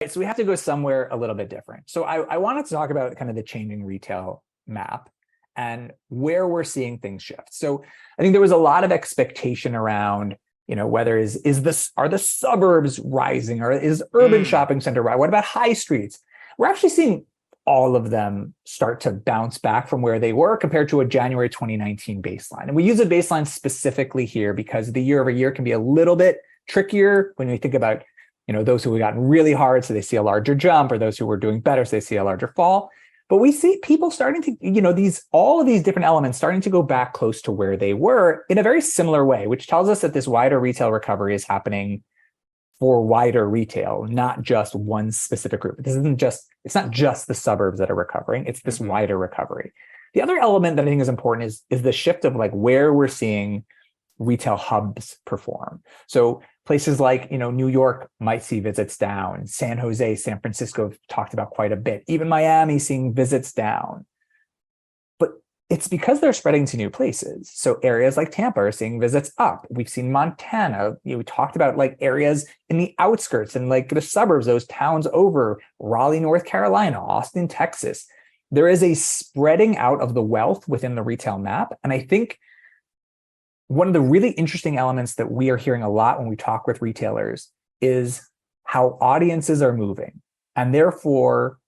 right? So we have to go somewhere a little bit different. So I wanted to talk about kind of the changing retail map and where we're seeing things shift. So I think there was a lot of expectation around, whether are the suburbs rising, or is urban shopping center rising? What about high streets? We're actually seeing all of them start to bounce back from where they were compared to a January 2019 baseline. And we use a baseline specifically here because the year over year can be a little bit trickier when we think about, those who have gotten really hard, so they see a larger jump, or those who were doing better, so they see a larger fall. But we see people starting to, all of these different elements starting to go back close to where they were in a very similar way, which tells us that this wider retail recovery is happening for wider retail, not just one specific group. It's not just the suburbs that are recovering, it's this wider recovery. The other element that I think is important is the shift of like where we're seeing retail hubs perform. So places like, New York might see visits down. San Jose, San Francisco have talked about quite a bit. Even Miami seeing visits down. But it's because they're spreading to new places. So areas like Tampa are seeing visits up. We've seen Montana. We talked about like areas in the outskirts and like the suburbs, those towns over Raleigh, North Carolina, Austin, Texas. There is a spreading out of the wealth within the retail map. And I think one of the really interesting elements that we are hearing a lot when we talk with retailers is how audiences are moving, and therefore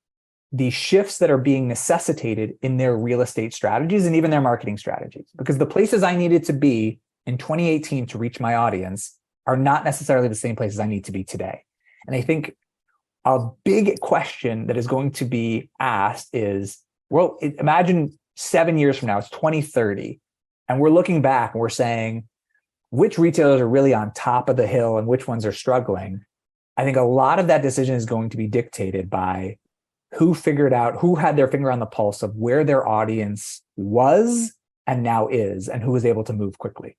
the shifts that are being necessitated in their real estate strategies and even their marketing strategies. Because the places I needed to be in 2018 to reach my audience are not necessarily the same places I need to be today. And I think a big question that is going to be asked is, well, imagine 7 years from now, it's 2030. And we're looking back and we're saying, which retailers are really on top of the hill and which ones are struggling? I think a lot of that decision is going to be dictated by who had their finger on the pulse of where their audience was and now is, and who was able to move quickly.